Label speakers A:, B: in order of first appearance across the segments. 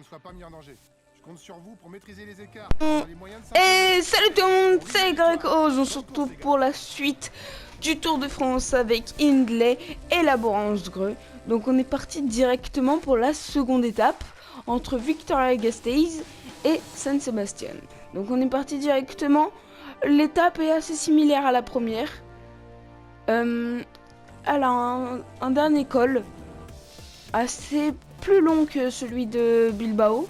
A: qu'on ne soit pas mis en danger. Je compte sur vous pour maîtriser les écarts.
B: Bon,
A: On a les moyens de
B: et
A: s'imposer.
B: salut tout le monde, c'est Greg Oz. On se retrouve pour la suite du Tour de France avec Hindley et la Bourgogne. Donc on est parti directement pour la seconde étape entre Vitoria-Gasteiz et San Sebastian. Donc on est parti directement. L'étape est assez similaire à la première. Elle a un dernier col assez plus long que celui de Bilbao.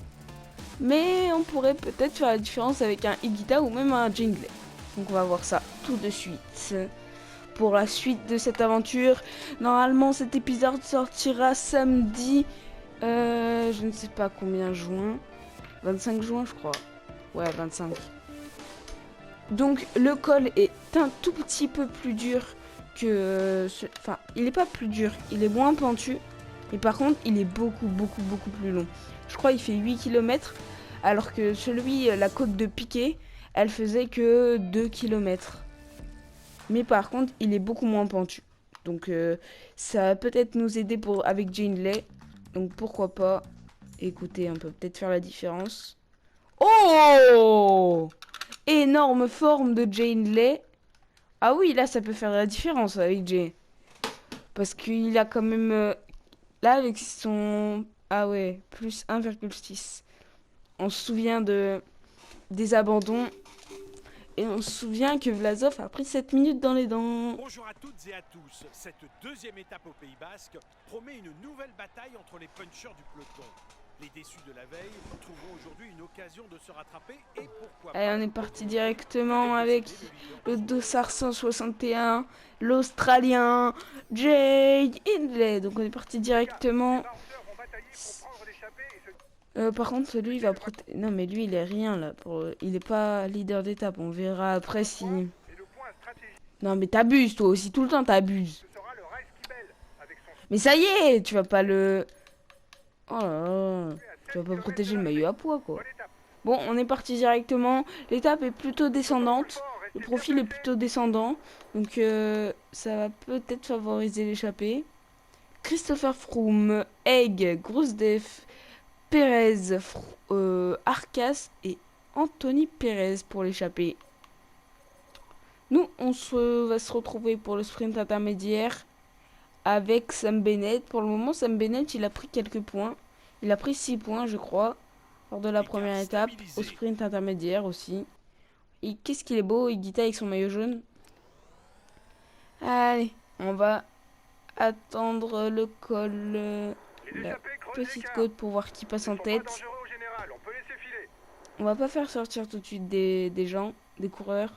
B: Mais on pourrait peut-être faire la différence avec un Higuita ou même un Jingle. Donc on va voir ça tout de suite. Pour la suite de cette aventure, normalement cet épisode sortira samedi, je ne sais pas combien juin, 25 juin je crois. Ouais, 25. Donc le col est un tout petit peu plus dur que... Enfin, il est pas plus dur, il est moins pentu. Mais par contre, il est beaucoup plus long. Je crois qu'il fait 8 km. Alors que la côte de Piquet, elle faisait que 2 km. Mais par contre, il est beaucoup moins pentu. Donc ça va peut-être nous aider avec Janeley. Donc pourquoi pas. Écoutez, on peut peut-être faire la différence. Oh! Énorme forme de Janeley. Ah oui, là ça peut faire la différence avec Jay. Parce qu'il a quand même... là avec son... Ah ouais, plus 1,6. On se souvient des abandons. Et on se souvient que Vlasov a pris 7 minutes dans les dents.
C: Bonjour à toutes et à tous. Cette deuxième étape au Pays Basque promet une nouvelle bataille entre les punchers du peloton. Les déçus de la veille trouveront aujourd'hui une occasion de se rattraper et pourquoi pas...
B: Allez, on est parti directement avec le Dossard 161, l'Australien Jay Hindley. Donc on est parti directement. Par contre, lui, il va protéger. Non, mais lui, il est rien là. Il est pas leader d'étape. On verra après si. Non, mais t'abuses, toi aussi. Tout le temps, t'abuses. Mais ça y est, tu vas pas le. Oh là là. Tu vas pas protéger le maillot à poids, quoi. Bon, on est parti directement. L'étape est plutôt descendante. Le profil est plutôt descendant. Donc, ça va peut-être favoriser l'échappée. Christopher Froome, Egg, Grosdef, Perez, Arcas et Anthony Perez pour l'échappée. Nous, va se retrouver pour le sprint intermédiaire avec Sam Bennett. Pour le moment, Sam Bennett, il a pris quelques points. Il a pris 6 points, je crois, lors de la première étape. Au sprint intermédiaire aussi. Et qu'est-ce qu'il est beau, Higuita avec son maillot jaune. Allez, on va attendre le col, la petite côte pour voir qui passe en tête. On va pas faire sortir tout de suite des gens, des coureurs.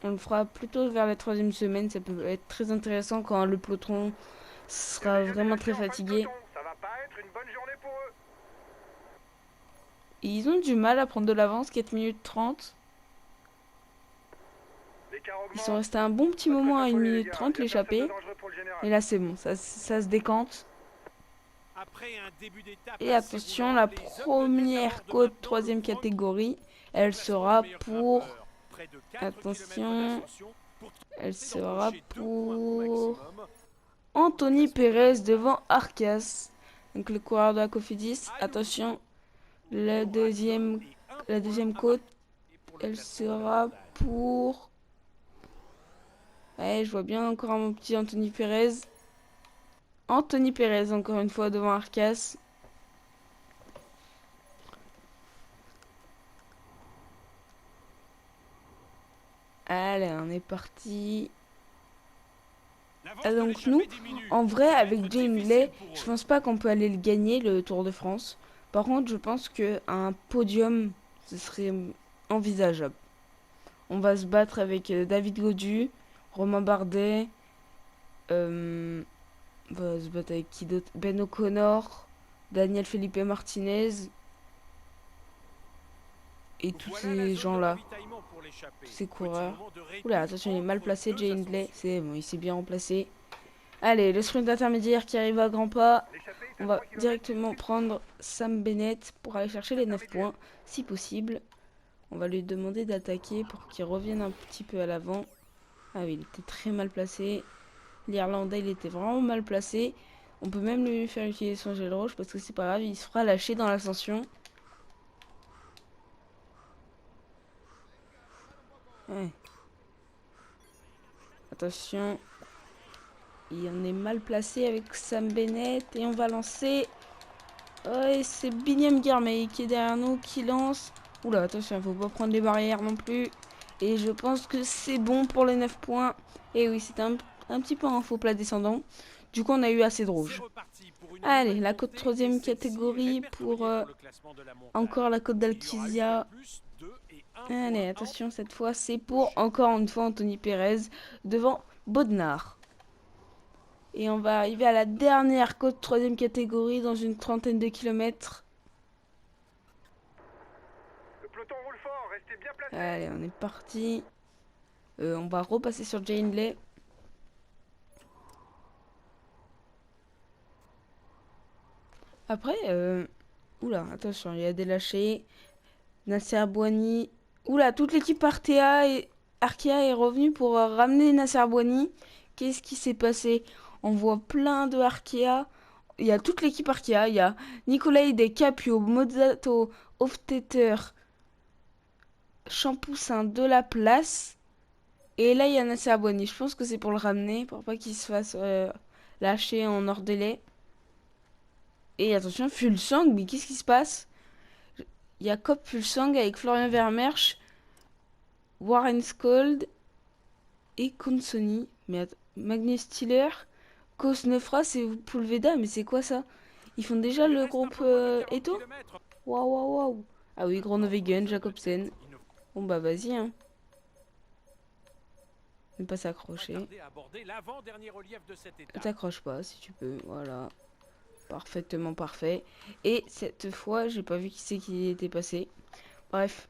B: On le fera plutôt vers la 3e semaine. Ça peut être très intéressant quand le peloton sera vraiment très fatigué. Et ils ont du mal à prendre de l'avance, 4 minutes 30. Ils sont restés un bon petit moment à 1 minute 30 l'échappée. Et là c'est bon, ça se décante. Et attention, la première côte 3e catégorie, elle sera pour... Attention, elle sera pour Anthony Perez devant Arcas. Donc le coureur de la Cofidis. Attention, la deuxième côte, elle sera pour... Ouais, je vois bien encore mon petit Anthony Perez. Anthony Perez, encore une fois, devant Arcas. Allez, on est parti. Donc nous, en vrai, avec Jay Hindley, je pense pas qu'on peut aller le gagner, le Tour de France. Par contre, je pense qu'un podium, ce serait envisageable. On va se battre avec David Gaudu, Romain Bardet. On va se battre avec qui d'autre? Ben O'Connor, Daniel Felipe Martinez. Et tous ces gens-là. Tous ces coureurs. Oula, attention, il est mal placé, Jay Hindley. C'est bon, il s'est bien remplacé. Allez, le sprint intermédiaire qui arrive à grands pas. On va directement prendre Sam Bennett pour aller chercher les 9 points, si possible. On va lui demander d'attaquer pour qu'il revienne un petit peu à l'avant. Ah oui, il était très mal placé. L'Irlandais, il était vraiment mal placé. On peut même lui faire utiliser son gel rouge parce que c'est pas grave, il se fera lâcher dans l'ascension. Ouais. Attention. Et on est mal placé avec Sam Bennett. Et on va lancer. Ouais, c'est Binyam Girmay qui est derrière nous, qui lance. Oula, attention, il faut pas prendre les barrières non plus. Et je pense que c'est bon pour les 9 points. Et oui, c'était un petit peu un faux plat descendant. Du coup, on a eu assez de rouge. Allez, la côte troisième catégorie pour encore la côte d'Alquizia. Allez, attention, cette fois, c'est pour encore une fois Anthony Perez devant Bodnar. Et on va arriver à la dernière côte troisième catégorie dans une trentaine de kilomètres.
A: Le peloton roule fort, restez bien placés.
B: Allez, on est parti. On va repasser sur Jay Hindley. Après, oula, attention, il y a des lâchés. Nasser Bouani. Oula, toute l'équipe Arkea est revenue pour ramener Nasser Bouani. Qu'est-ce qui s'est passé? On voit plein de Arkea. Il y a toute l'équipe Arkea. Il y a Nicolai De Capio, Mozzato, Hofstetter, Champoussin de la place. Et là, il y a Nasser Bouani. Je pense que c'est pour le ramener, pour pas qu'il se fasse lâcher en hors délai. Et attention, Fulsang, mais qu'est-ce qui se passe? Il y a Cop Fulsang avec Florian Vermersch, Warren Scold et Consoni. Mais Magnus Stiller, Kosnefras et Pulveda, mais c'est quoi ça? Ils font déjà le groupe Eto? Waouh, waouh, waouh. Ah oui, Groenewegen, Jacobsen. Bon bah vas-y, hein. Ne pas s'accrocher. T'accroches pas si tu peux, voilà. Parfaitement parfait. Et cette fois, j'ai pas vu qui c'est qui était passé. Bref.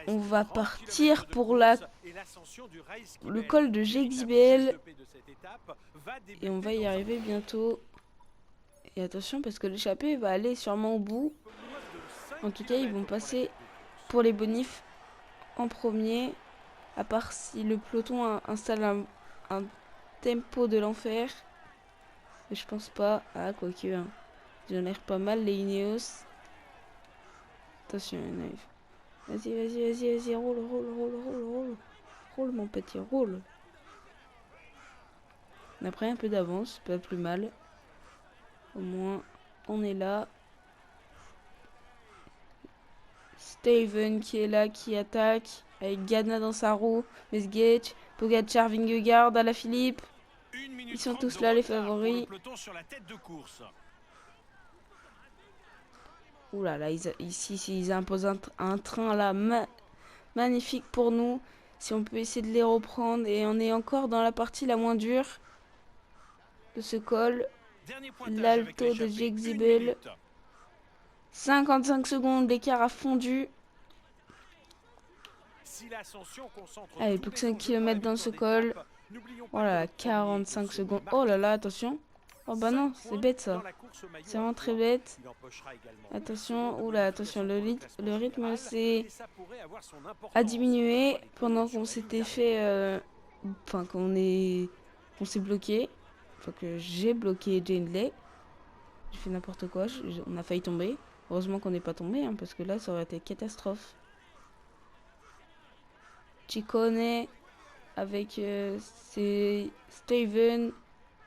B: On va partir pour le col de GXBL. Et on va y arriver bientôt. Et attention parce que l'échappée va aller sûrement au bout. En tout cas, ils vont passer pour les bonifs en premier. À part si le peloton installe un tempo de l'enfer. Mais je pense pas. Ah, quoique. Hein. Ils ont l'air pas mal, les Ineos. Attention, Knife. Vas-y, vas-y, vas-y, vas-y. Roule, roule, roule, roule, roule. Roule, mon petit, roule. On a pris un peu d'avance, pas plus mal. Au moins, on est là. Steven qui est là, qui attaque. Avec Ghana dans sa roue. Mesgate, Pogacar, Vingegaard, Alaphilippe. Ils sont tous là, les favoris. Ouh là là, ici, ils imposent un train là magnifique pour nous. Si on peut essayer de les reprendre. Et on est encore dans la partie la moins dure de ce col. L'alto de GXBL. 55 secondes, l'écart a fondu. Allez, plus que 5 km dans ce col. Voilà, 45 secondes. Oh là là, attention. Oh bah non, c'est bête ça. C'est vraiment très bête. Attention, oula, attention, le rythme a diminué pendant qu'on s'était fait... Enfin, qu'on s'est bloqué. Enfin, que j'ai bloqué Jay Hindley. J'ai fait n'importe quoi, on a failli tomber. Heureusement qu'on n'est pas tombé, hein, parce que là, ça aurait été catastrophe. Ciccone avec c'est Steven,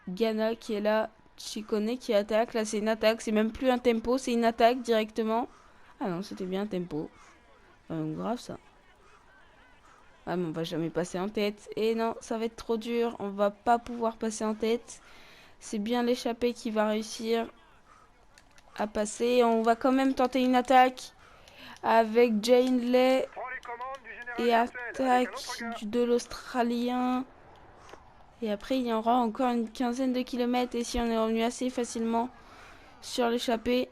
B: Ghana qui est là, Ciccone qui attaque. Là, c'est une attaque, c'est même plus un tempo, c'est une attaque directement. Ah non, c'était bien un tempo. Grave ça. Ah mais on va jamais passer en tête. Et non, ça va être trop dur, on va pas pouvoir passer en tête. C'est bien l'échappée qui va réussir à passer. On va quand même tenter une attaque avec Jay Hindley et attaque de l'Australien. Et après, il y aura encore une quinzaine de kilomètres. Et si on est revenu assez facilement sur l'échappée.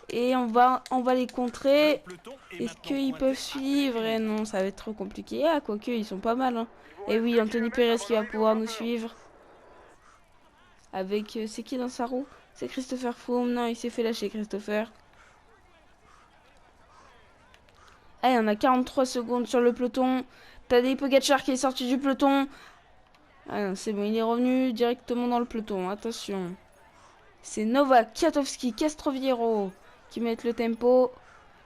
B: Et on va les contrer. Est-ce qu'ils peuvent suivre? Et non, ça va être trop compliqué. Ah, quoique, ils sont pas mal. Hein. Et oui, Anthony Perez qui va pouvoir nous suivre. Avec... c'est qui dans sa roue? C'est Christopher Froome. Non, il s'est fait lâcher, Christopher. Allez, on a 43 secondes sur le peloton. Tadej Pogacar qui est sorti du peloton. Ah non, c'est bon, il est revenu directement dans le peloton. Attention. C'est Novak, Kwiatkowski, Castroviero qui mettent le tempo.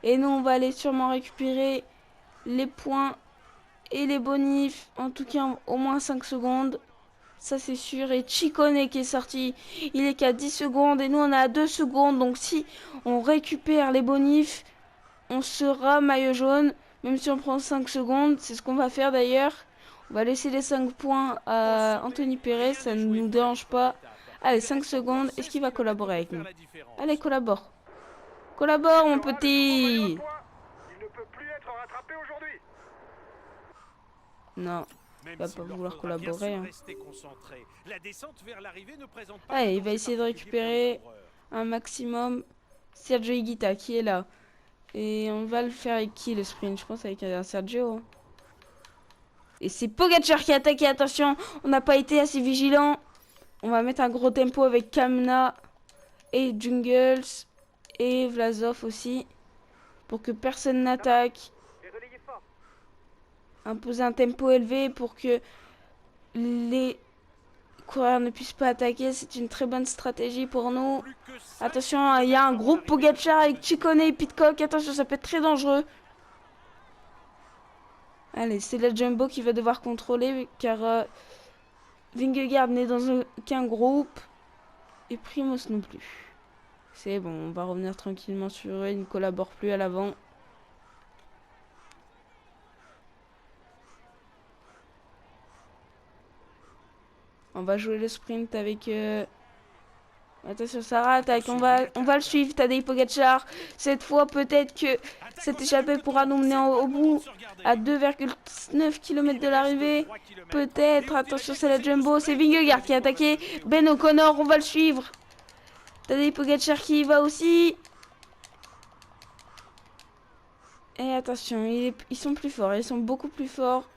B: Et nous, on va aller sûrement récupérer les points Et les bonifs, en tout cas, au moins 5 secondes. Ça, c'est sûr. Et Ciccone qui est sorti, il est qu'à 10 secondes. Et nous, on est à 2 secondes. Donc, si on récupère les bonifs, on sera maillot jaune. Même si on prend 5 secondes. C'est ce qu'on va faire d'ailleurs. On va laisser les 5 points à Anthony Perez. Ça ne nous dérange pas. Allez, 5 secondes. Est-ce qu'il va collaborer avec nous? Allez, collabore. Collabore, mon petit.
A: Il ne peut plus être rattrapé aujourd'hui.
B: Non.
C: Même
B: va
C: s'il
B: pas
C: leur
B: vouloir
C: faudra bien
B: collaborer,
C: sûr
B: hein.
C: rester concentré. La descente vers l'arrivée ne présente pas
B: Allez,
C: de
B: il va
C: danger
B: essayer de
C: particulier pour
B: récupérer
C: le coureur.
B: un maximum. Sergio Higuita qui est là. Et on va le faire avec qui le sprint? Je pense avec un Sergio. Hein. Et c'est Pogacar qui a attaqué. Attention, on n'a pas été assez vigilant. On va mettre un gros tempo avec Kamna et Jungles et Vlasov aussi. Pour que personne n'attaque.
A: Et relayez fort.
B: Imposer un tempo élevé pour que les coureurs ne puissent pas attaquer. C'est une très bonne stratégie pour nous.
C: Plus que 5
B: Attention, il y a un groupe Pogacar avec Ciccone et Pidcock. Attention, ça peut être très dangereux. Allez, c'est la Jumbo qui va devoir contrôler car Vingegaard n'est dans aucun groupe et Primoz non plus. C'est bon, on va revenir tranquillement sur eux. Ils ne collaborent plus à l'avant. On va jouer le sprint avec... Attention, Sarah attaque. On va le suivre, Tadej Pogacar. Cette fois, peut-être que cette échappée pourra nous mener au bout à 2,9 km de l'arrivée. Peut-être. Attention, c'est la Jumbo. C'est Vingegaard qui a attaqué. Ben O'Connor, on va le suivre. Tadej Pogacar qui y va aussi. Et attention, ils sont plus forts. Ils sont beaucoup plus forts.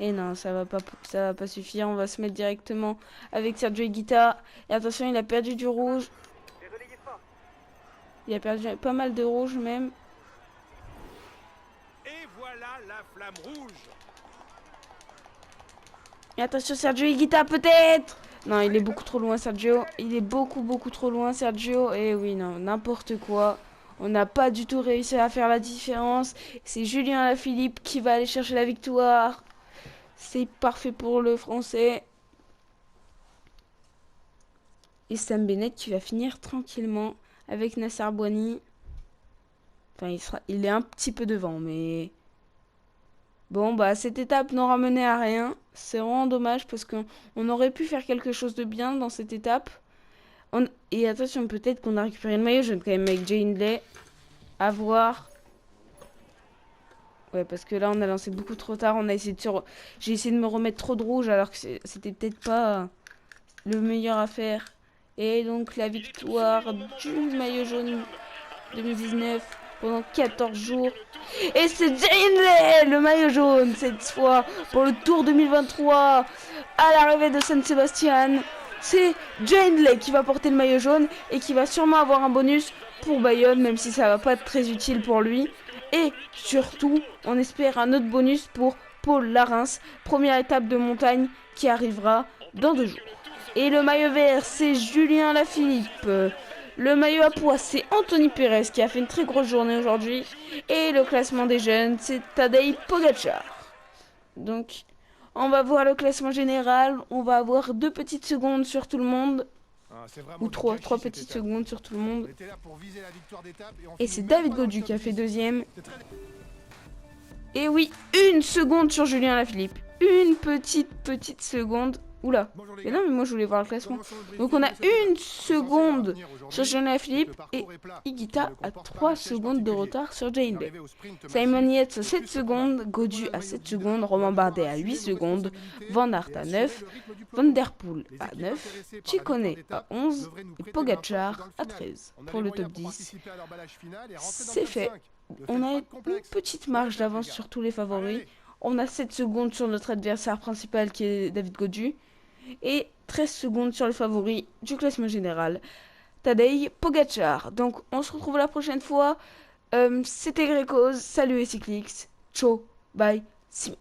B: Et non, ça va pas suffire. On va se mettre directement avec Sergio Higuita. Et attention, il a perdu du rouge.
A: Et relayez fort.
B: Il a perdu pas mal de rouge même.
C: Et voilà la flamme rouge.
B: Et attention, Sergio Higuita peut-être. Non, il est beaucoup trop loin, Sergio. Il est beaucoup trop loin, Sergio. Et oui, non, n'importe quoi. On n'a pas du tout réussi à faire la différence. C'est Julien Alaphilippe qui va aller chercher la victoire. C'est parfait pour le français. Et Sam Bennett qui va finir tranquillement avec Nasser Boigny. Enfin, il est un petit peu devant, mais... Bon, bah, cette étape n'aura mené à rien. C'est vraiment dommage parce qu'on aurait pu faire quelque chose de bien dans cette étape. Et attention, peut-être qu'on a récupéré le maillot jaune quand même avec Jay Hindley. À voir. Ouais, parce que là, on a lancé beaucoup trop tard. J'ai essayé de me remettre trop de rouge alors que c'était peut-être pas le meilleur à faire. Et donc, la victoire du maillot jaune 2019 pendant 14 jours. Et c'est Jay Hindley, le maillot jaune, cette fois, pour le Tour 2023 à l'arrivée de San Sebastian. C'est Jay Hindley qui va porter le maillot jaune et qui va sûrement avoir un bonus pour Bayonne, même si ça va pas être très utile pour lui. Et surtout, on espère un autre bonus pour Paul Larens, première étape de montagne qui arrivera dans 2 jours. Et le maillot vert, c'est Julien Alaphilippe. Le maillot à pois, c'est Anthony Perez qui a fait une très grosse journée aujourd'hui. Et le classement des jeunes, c'est Tadej Pogacar. Donc, on va voir le classement général. On va avoir 2 petites secondes sur tout le monde. Ou 3 petites secondes sur tout le monde. Et c'est David Gaudu qui a fait 2e. Et oui, 1 seconde sur Julien Alaphilippe. Une petite seconde. Oula. Mais non, mais moi je voulais voir le classement. Donc on a 1 seconde sur Julien Alaphilippe et Higuita a 3 secondes de retard sur Jay Hindley. Simon Yates à 7 secondes, Gaudu à 7 secondes, Romain Bardet à 8 secondes, Van Aert à 9, Van Der Poel à 9, Ciccone à 11 et Pogacar à 13 pour le top 10. C'est fait. On a une petite marge d'avance sur tous les favoris. On a 7 secondes sur notre adversaire principal qui est David Gaudu. Et 13 secondes sur le favori du classement général, Tadej Pogacar. Donc on se retrouve la prochaine fois. C'était Grécose. Salut et Cyclix. Ciao. Bye. Cimer.